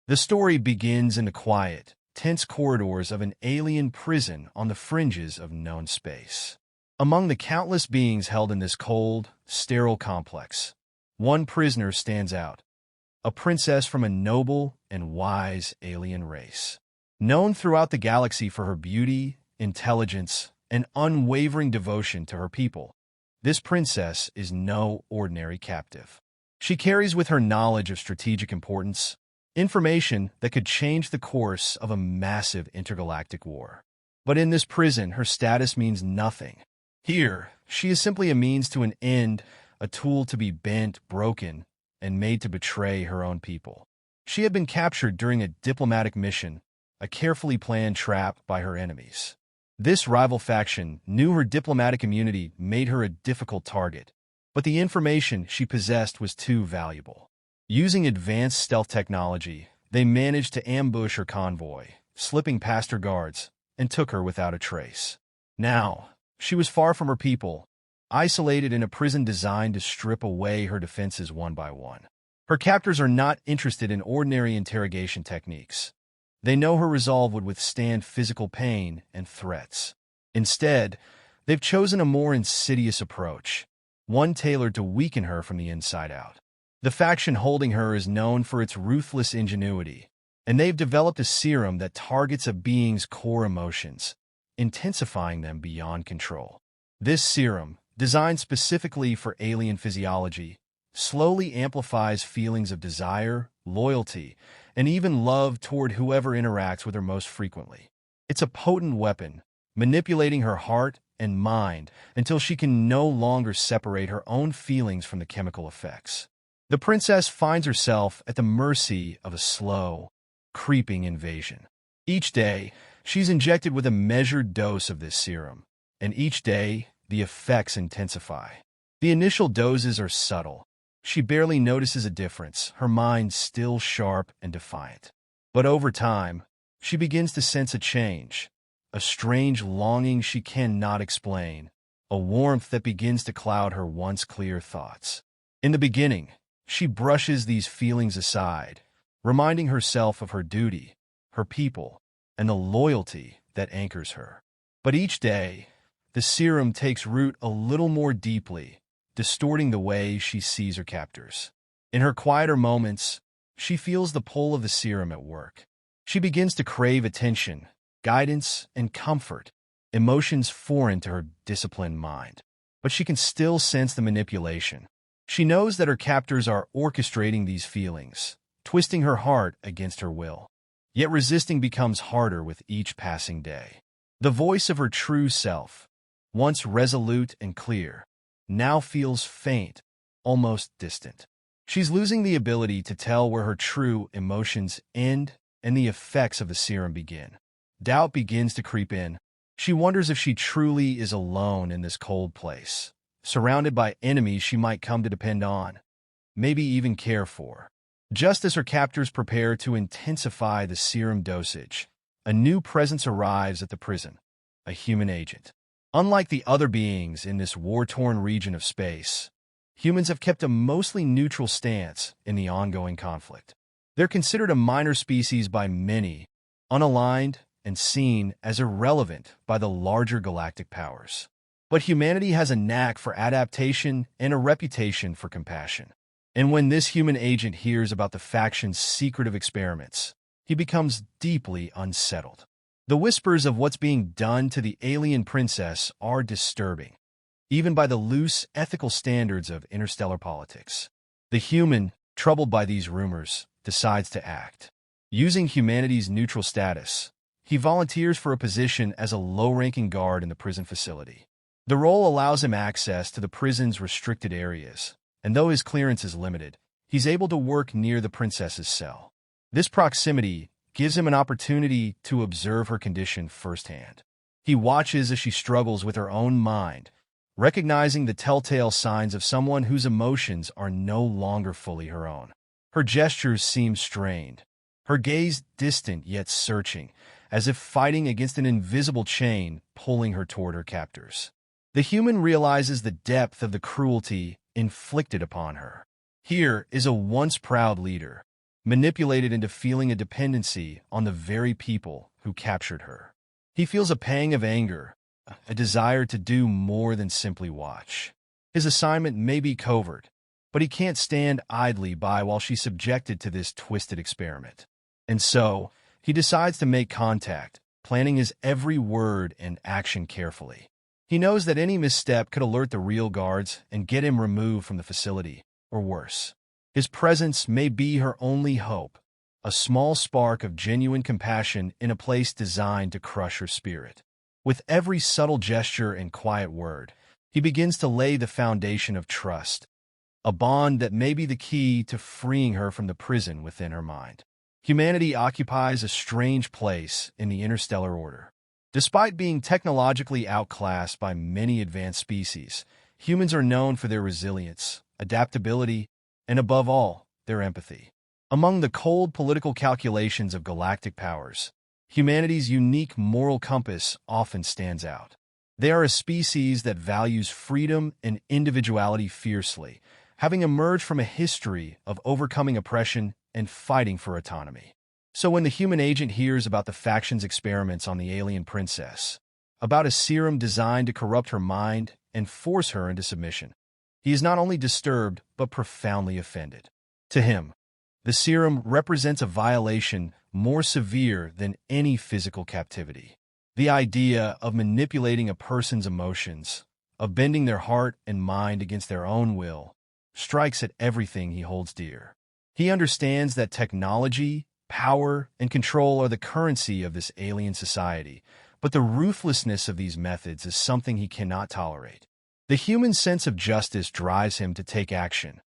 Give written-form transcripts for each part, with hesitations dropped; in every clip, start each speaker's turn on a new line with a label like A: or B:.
A: The story begins in the quiet, tense corridors of an alien prison on the fringes of known space. Among the countless beings held in this cold, sterile complex, one prisoner stands out, a princess from a noble and wise alien race. Known throughout the galaxy for her beauty, intelligence, and unwavering devotion to her people, this princess is no ordinary captive. She carries with her knowledge of strategic importance, information that could change the course of a massive intergalactic war. But in this prison, her status means nothing. Here, she is simply a means to an end, a tool to be bent, broken, and made to betray her own people. She had been captured during a diplomatic mission, a carefully planned trap by her enemies. This rival faction knew her diplomatic immunity made her a difficult target, but the information she possessed was too valuable. Using advanced stealth technology, they managed to ambush her convoy, slipping past her guards, and took her without a trace. Now, she was far from her people, isolated in a prison designed to strip away her defenses one by one. Her captors are not interested in ordinary interrogation techniques. They know her resolve would withstand physical pain and threats. Instead, they've chosen a more insidious approach, one tailored to weaken her from the inside out. The faction holding her is known for its ruthless ingenuity, and they've developed a serum that targets a being's core emotions, intensifying them beyond control. This serum, designed specifically for alien physiology, slowly amplifies feelings of desire, loyalty, and even love toward whoever interacts with her most frequently. It's a potent weapon, manipulating her heart and mind until she can no longer separate her own feelings from the chemical effects. The princess finds herself at the mercy of a slow, creeping invasion. Each day, she's injected with a measured dose of this serum, and each day, the effects intensify. The initial doses are subtle. She barely notices a difference, her mind still sharp and defiant. But over time, she begins to sense a change, a strange longing she cannot explain, a warmth that begins to cloud her once clear thoughts. In the beginning, she brushes these feelings aside, reminding herself of her duty, her people, and the loyalty that anchors her. But each day, the serum takes root a little more deeply, distorting the way she sees her captors. In her quieter moments, she feels the pull of the serum at work. She begins to crave attention, guidance, and comfort, emotions foreign to her disciplined mind. But she can still sense the manipulation. She knows that her captors are orchestrating these feelings, twisting her heart against her will. Yet resisting becomes harder with each passing day. The voice of her true self, once resolute and clear, now feels faint, almost distant. She's losing the ability to tell where her true emotions end and the effects of the serum begin. Doubt begins to creep in. She wonders if she truly is alone in this cold place, surrounded by enemies she might come to depend on, maybe even care for. Just as her captors prepare to intensify the serum dosage, a new presence arrives at the prison, a human agent. Unlike the other beings in this war-torn region of space, humans have kept a mostly neutral stance in the ongoing conflict. They're considered a minor species by many, unaligned and seen as irrelevant by the larger galactic powers. But humanity has a knack for adaptation and a reputation for compassion. And when this human agent hears about the faction's secretive experiments, he becomes deeply unsettled. The whispers of what's being done to the alien princess are disturbing, even by the loose ethical standards of interstellar politics. The human, troubled by these rumors, decides to act. Using humanity's neutral status, he volunteers for a position as a low-ranking guard in the prison facility. The role allows him access to the prison's restricted areas, and though his clearance is limited, he's able to work near the princess's cell. This proximity gives him an opportunity to observe her condition firsthand. He watches as she struggles with her own mind, recognizing the telltale signs of someone whose emotions are no longer fully her own. Her gestures seem strained, her gaze distant yet searching, as if fighting against an invisible chain pulling her toward her captors. The human realizes the depth of the cruelty inflicted upon her. Here is a once proud leader, manipulated into feeling a dependency on the very people who captured her. He feels a pang of anger, a desire to do more than simply watch. His assignment may be covert, but he can't stand idly by while she's subjected to this twisted experiment. And so, he decides to make contact, planning his every word and action carefully. He knows that any misstep could alert the real guards and get him removed from the facility, or worse. His presence may be her only hope, a small spark of genuine compassion in a place designed to crush her spirit. With every subtle gesture and quiet word, he begins to lay the foundation of trust, a bond that may be the key to freeing her from the prison within her mind. Humanity occupies a strange place in the interstellar order. Despite being technologically outclassed by many advanced species, humans are known for their resilience, adaptability, and above all, their empathy. Among the cold political calculations of galactic powers, humanity's unique moral compass often stands out. They are a species that values freedom and individuality fiercely, having emerged from a history of overcoming oppression and fighting for autonomy. So when the human agent hears about the faction's experiments on the alien princess, about a serum designed to corrupt her mind and force her into submission, he is not only disturbed but profoundly offended. To him, the serum represents a violation more severe than any physical captivity. The idea of manipulating a person's emotions, of bending their heart and mind against their own will, strikes at everything he holds dear. He understands that technology, power, and control are the currency of this alien society, but the ruthlessness of these methods is something he cannot tolerate. The human sense of justice drives him to take action,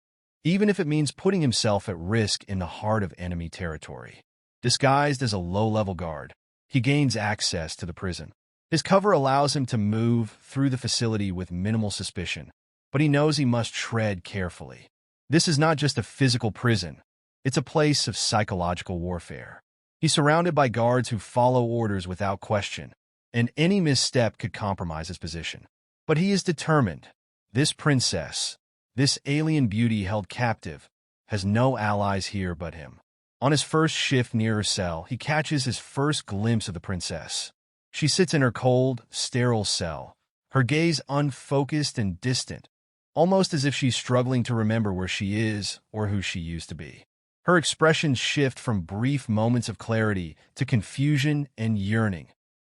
A: even if it means putting himself at risk in the heart of enemy territory. Disguised as a low-level guard, he gains access to the prison. His cover allows him to move through the facility with minimal suspicion, but he knows he must tread carefully. This is not just a physical prison. It's a place of psychological warfare. He's surrounded by guards who follow orders without question, and any misstep could compromise his position. But he is determined. This princess, this alien beauty held captive, has no allies here but him. On his first shift near her cell, he catches his first glimpse of the princess. She sits in her cold, sterile cell, her gaze unfocused and distant, almost as if she's struggling to remember where she is or who she used to be. Her expressions shift from brief moments of clarity to confusion and yearning,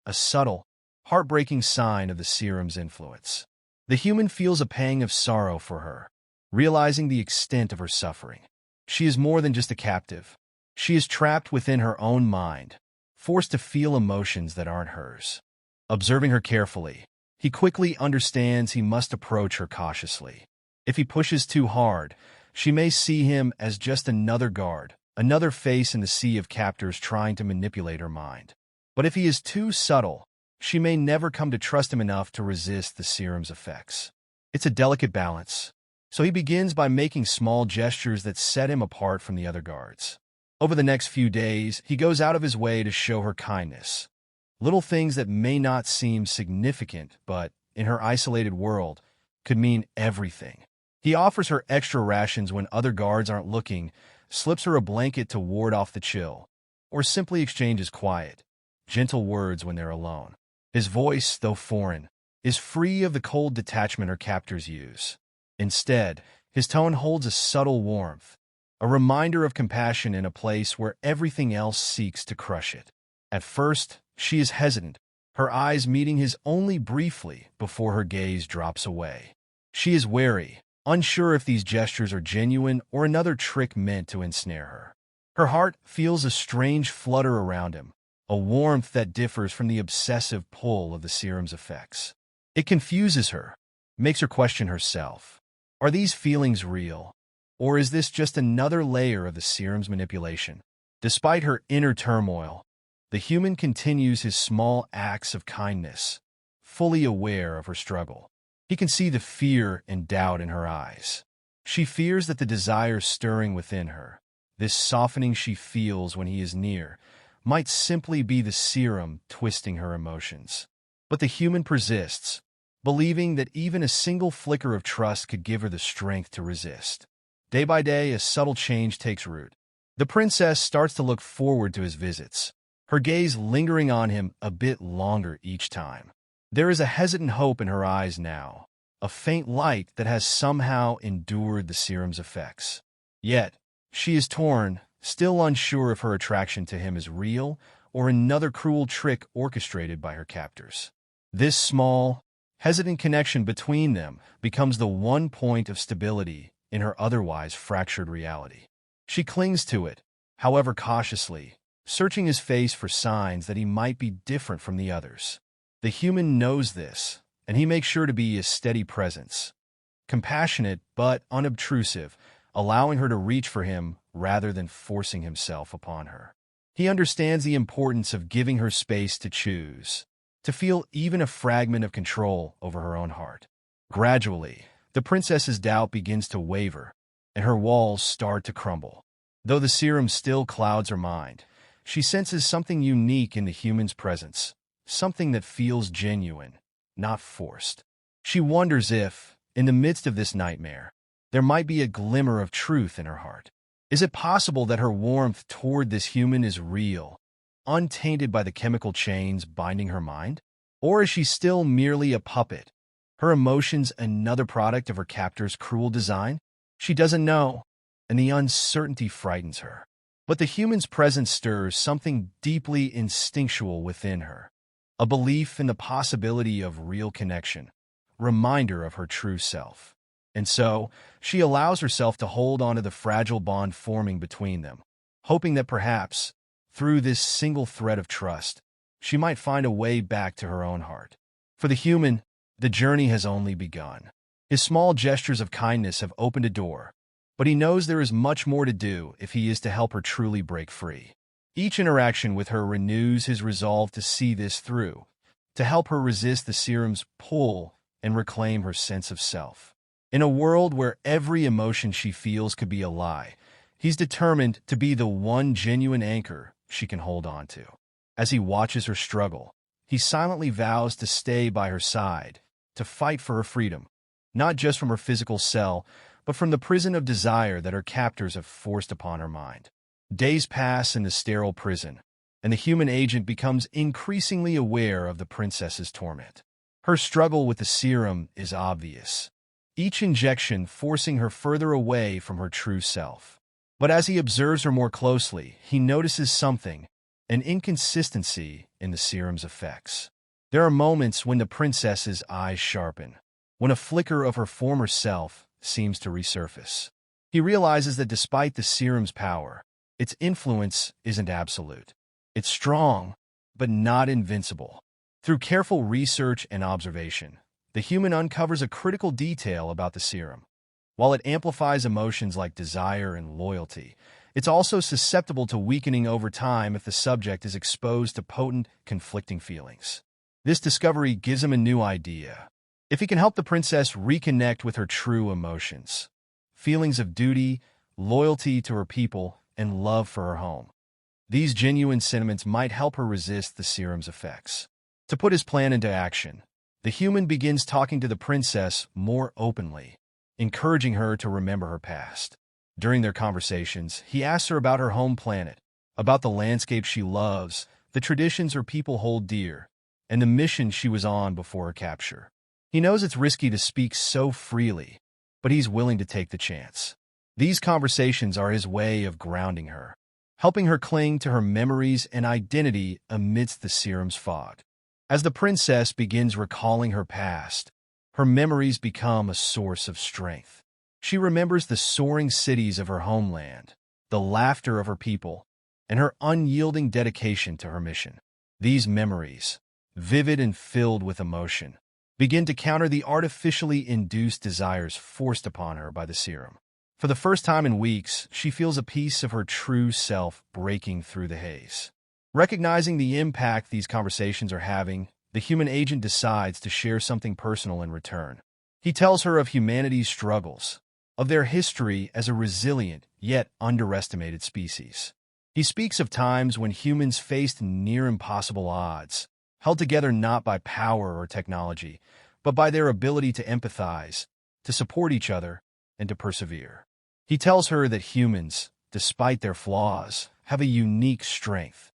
A: a subtle, heartbreaking sign of the serum's influence. The human feels a pang of sorrow for her, realizing the extent of her suffering. She is more than just a captive. She is trapped within her own mind, forced to feel emotions that aren't hers. Observing her carefully, he quickly understands he must approach her cautiously. If he pushes too hard, she may see him as just another guard, another face in the sea of captors trying to manipulate her mind. But if he is too subtle, she may never come to trust him enough to resist the serum's effects. It's a delicate balance, so he begins by making small gestures that set him apart from the other guards. Over the next few days, he goes out of his way to show her kindness. Little things that may not seem significant, but, in her isolated world, could mean everything. He offers her extra rations when other guards aren't looking, slips her a blanket to ward off the chill, or simply exchanges quiet, gentle words when they're alone. His voice, though foreign, is free of the cold detachment her captors use. Instead, his tone holds a subtle warmth, a reminder of compassion in a place where everything else seeks to crush it. At first, she is hesitant, her eyes meeting his only briefly before her gaze drops away. She is wary, unsure if these gestures are genuine or another trick meant to ensnare her. Her heart feels a strange flutter around him, a warmth that differs from the obsessive pull of the serum's effects. It confuses her, makes her question herself. Are these feelings real? Or is this just another layer of the serum's manipulation? Despite her inner turmoil, the human continues his small acts of kindness, fully aware of her struggle. He can see the fear and doubt in her eyes. She fears that the desire stirring within her, this softening she feels when he is near, might simply be the serum twisting her emotions. But the human persists, believing that even a single flicker of trust could give her the strength to resist. Day by day, a subtle change takes root. The princess starts to look forward to his visits, her gaze lingering on him a bit longer each time. There is a hesitant hope in her eyes now, a faint light that has somehow endured the serum's effects. Yet, she is torn, still unsure if her attraction to him is real or another cruel trick orchestrated by her captors. This small, hesitant connection between them becomes the one point of stability in her otherwise fractured reality. She clings to it, however cautiously, searching his face for signs that he might be different from the others. The human knows this, and he makes sure to be a steady presence, compassionate but unobtrusive, allowing her to reach for him rather than forcing himself upon her. He understands the importance of giving her space to choose, to feel even a fragment of control over her own heart. Gradually, the princess's doubt begins to waver, and her walls start to crumble. Though the serum still clouds her mind, she senses something unique in the human's presence, something that feels genuine, not forced. She wonders if, in the midst of this nightmare, there might be a glimmer of truth in her heart. Is it possible that her warmth toward this human is real, untainted by the chemical chains binding her mind? Or is she still merely a puppet, her emotions another product of her captor's cruel design? She doesn't know, and the uncertainty frightens her. But the human's presence stirs something deeply instinctual within her, a belief in the possibility of real connection, reminder of her true self. And so, she allows herself to hold on to the fragile bond forming between them, hoping that perhaps, through this single thread of trust, she might find a way back to her own heart. For the human, the journey has only begun. His small gestures of kindness have opened a door, but he knows there is much more to do if he is to help her truly break free. Each interaction with her renews his resolve to see this through, to help her resist the serum's pull and reclaim her sense of self. In a world where every emotion she feels could be a lie, he's determined to be the one genuine anchor she can hold on to. As he watches her struggle, he silently vows to stay by her side, to fight for her freedom, not just from her physical cell, but from the prison of desire that her captors have forced upon her mind. Days pass in the sterile prison, and the human agent becomes increasingly aware of the princess's torment. Her struggle with the serum is obvious, each injection forcing her further away from her true self. But as he observes her more closely, he notices something, an inconsistency in the serum's effects. There are moments when the princess's eyes sharpen, when a flicker of her former self seems to resurface. He realizes that despite the serum's power, its influence isn't absolute. It's strong, but not invincible. Through careful research and observation, the human uncovers a critical detail about the serum. While it amplifies emotions like desire and loyalty, it's also susceptible to weakening over time if the subject is exposed to potent, conflicting feelings. This discovery gives him a new idea. If he can help the princess reconnect with her true emotions, feelings of duty, loyalty to her people, and love for her home, these genuine sentiments might help her resist the serum's effects. To put his plan into action, the human begins talking to the princess more openly, encouraging her to remember her past. During their conversations, he asks her about her home planet, about the landscape she loves, the traditions her people hold dear, and the mission she was on before her capture. He knows it's risky to speak so freely, but he's willing to take the chance. These conversations are his way of grounding her, helping her cling to her memories and identity amidst the serum's fog. As the princess begins recalling her past, her memories become a source of strength. She remembers the soaring cities of her homeland, the laughter of her people, and her unyielding dedication to her mission. These memories, vivid and filled with emotion, begin to counter the artificially induced desires forced upon her by the serum. For the first time in weeks, she feels a piece of her true self breaking through the haze. Recognizing the impact these conversations are having, the human agent decides to share something personal in return. He tells her of humanity's struggles, of their history as a resilient yet underestimated species. He speaks of times when humans faced near impossible odds, held together not by power or technology, but by their ability to empathize, to support each other, and to persevere. He tells her that humans, despite their flaws, have a unique strength.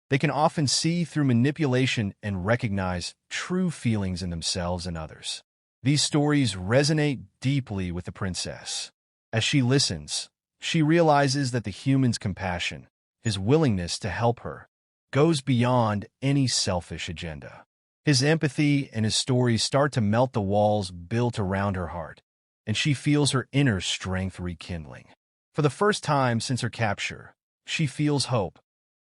A: They can often see through manipulation and recognize true feelings in themselves and others. These stories resonate deeply with the princess. As she listens, she realizes that the human's compassion, his willingness to help her, goes beyond any selfish agenda. His empathy and his stories start to melt the walls built around her heart, and she feels her inner strength rekindling. For the first time since her capture, she feels hope,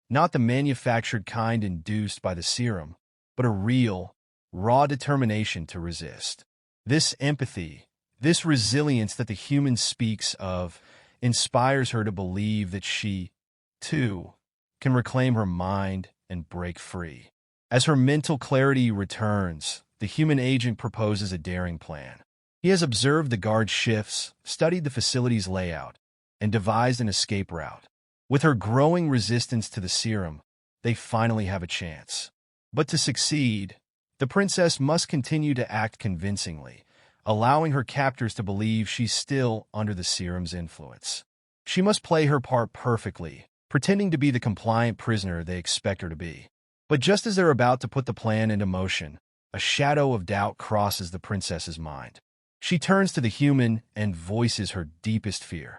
A: not the manufactured kind induced by the serum, but a real, raw determination to resist. This empathy, this resilience that the human speaks of, inspires her to believe that she, too, can reclaim her mind and break free. As her mental clarity returns, the human agent proposes a daring plan. He has observed the guard shifts, studied the facility's layout, and devised an escape route. With her growing resistance to the serum, they finally have a chance. But to succeed, the princess must continue to act convincingly, allowing her captors to believe she's still under the serum's influence. She must play her part perfectly, pretending to be the compliant prisoner they expect her to be. But just as they're about to put the plan into motion, a shadow of doubt crosses the princess's mind. She turns to the human and voices her deepest fear.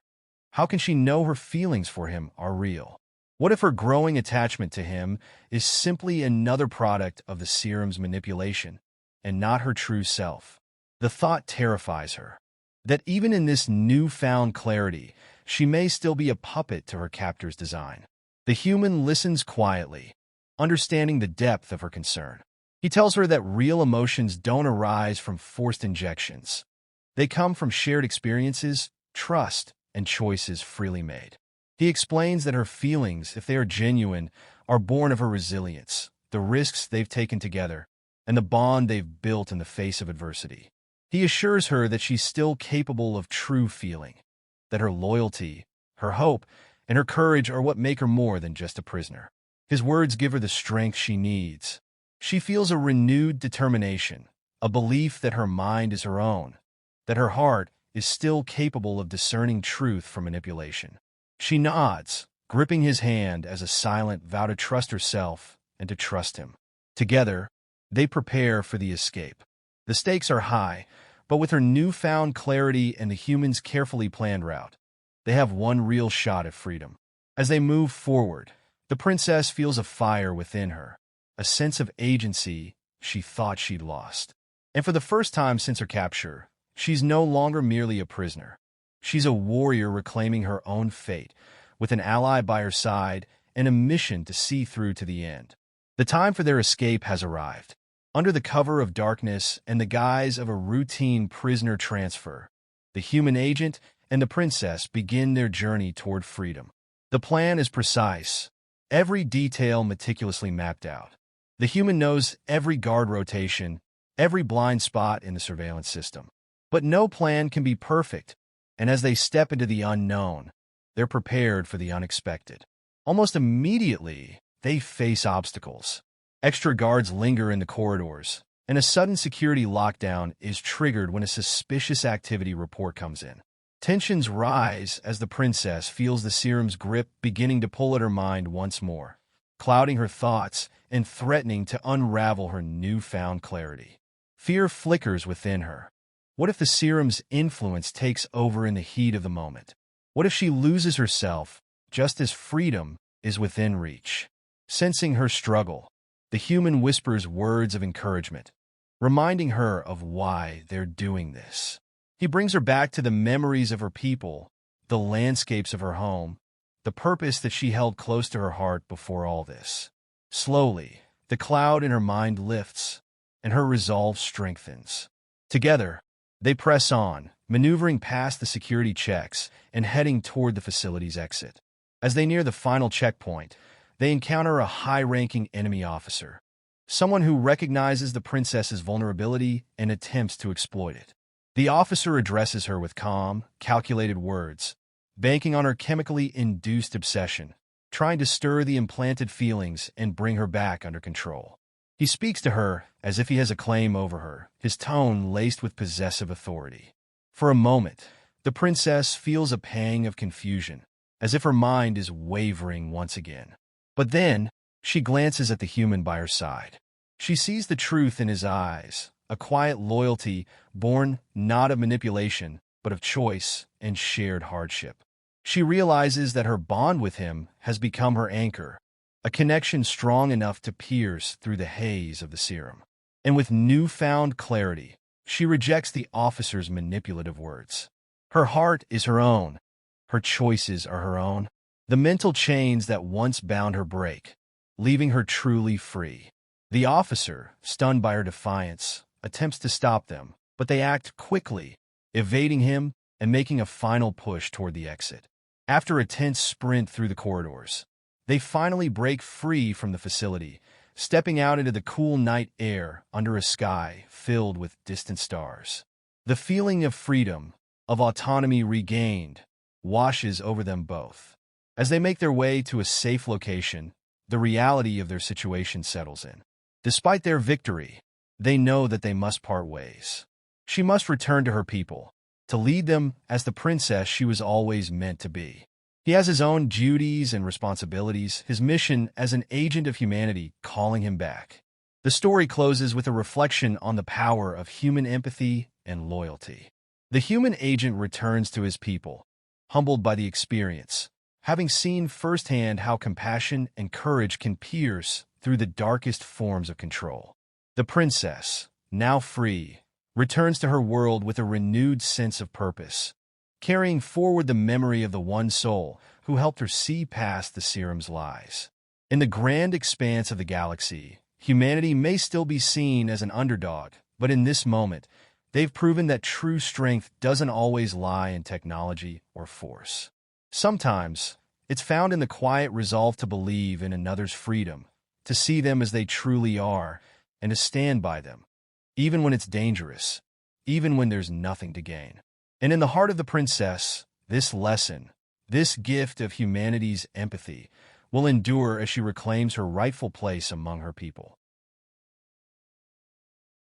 A: How can she know her feelings for him are real? What if her growing attachment to him is simply another product of the serum's manipulation, and not her true self? The thought terrifies her, that even in this newfound clarity, she may still be a puppet to her captor's design. The human listens quietly, understanding the depth of her concern. He tells her that real emotions don't arise from forced injections. They come from shared experiences, trust, and choices freely made. He explains that her feelings, if they are genuine, are born of her resilience, the risks they've taken together, and the bond they've built in the face of adversity. He assures her that she's still capable of true feeling, that her loyalty, her hope, and her courage are what make her more than just a prisoner. His words give her the strength she needs. She feels a renewed determination, a belief that her mind is her own, that her heart is still capable of discerning truth from manipulation. She nods, gripping his hand as a silent vow to trust herself and to trust him. Together, they prepare for the escape. The stakes are high, but with her newfound clarity and the human's carefully planned route, they have one real shot at freedom. As they move forward, the princess feels a fire within her, a sense of agency she thought she'd lost. And for the first time since her capture, she's no longer merely a prisoner. She's a warrior reclaiming her own fate, with an ally by her side and a mission to see through to the end. The time for their escape has arrived. Under the cover of darkness and the guise of a routine prisoner transfer, the human agent and the princess begin their journey toward freedom. The plan is precise, every detail meticulously mapped out. The human knows every guard rotation, every blind spot in the surveillance system. But no plan can be perfect, and as they step into the unknown, they're prepared for the unexpected. Almost immediately, they face obstacles. Extra guards linger in the corridors, and a sudden security lockdown is triggered when a suspicious activity report comes in. Tensions rise as the princess feels the serum's grip beginning to pull at her mind once more, clouding her thoughts and threatening to unravel her newfound clarity. Fear flickers within her. What if the serum's influence takes over in the heat of the moment? What if she loses herself just as freedom is within reach? Sensing her struggle, the human whispers words of encouragement, reminding her of why they're doing this. He brings her back to the memories of her people, the landscapes of her home, the purpose that she held close to her heart before all this. Slowly, the cloud in her mind lifts, and her resolve strengthens. Together, they press on, maneuvering past the security checks and heading toward the facility's exit. As they near the final checkpoint, they encounter a high-ranking enemy officer, someone who recognizes the princess's vulnerability and attempts to exploit it. The officer addresses her with calm, calculated words, banking on her chemically induced obsession, trying to stir the implanted feelings and bring her back under control. He speaks to her as if he has a claim over her, his tone laced with possessive authority. For a moment, the princess feels a pang of confusion, as if her mind is wavering once again. But then, she glances at the human by her side. She sees the truth in his eyes, a quiet loyalty born not of manipulation, but of choice and shared hardship. She realizes that her bond with him has become her anchor, a connection strong enough to pierce through the haze of the serum. And with newfound clarity, she rejects the officer's manipulative words. Her heart is her own. Her choices are her own. The mental chains that once bound her break, leaving her truly free. The officer, stunned by her defiance, attempts to stop them, but they act quickly, evading him and making a final push toward the exit. After a tense sprint through the corridors, they finally break free from the facility, stepping out into the cool night air under a sky filled with distant stars. The feeling of freedom, of autonomy regained, washes over them both. As they make their way to a safe location, the reality of their situation settles in. Despite their victory, they know that they must part ways. She must return to her people, to lead them as the princess she was always meant to be. He has his own duties and responsibilities, his mission as an agent of humanity calling him back. The story closes with a reflection on the power of human empathy and loyalty. The human agent returns to his people, humbled by the experience, having seen firsthand how compassion and courage can pierce through the darkest forms of control. The princess, now free, returns to her world with a renewed sense of purpose, carrying forward the memory of the one soul who helped her see past the serum's lies. In the grand expanse of the galaxy, humanity may still be seen as an underdog, but in this moment, they've proven that true strength doesn't always lie in technology or force. Sometimes, it's found in the quiet resolve to believe in another's freedom, to see them as they truly are, and to stand by them, even when it's dangerous, even when there's nothing to gain. And in the heart of the princess, this lesson, this gift of humanity's empathy, will endure as she reclaims her rightful place among her people.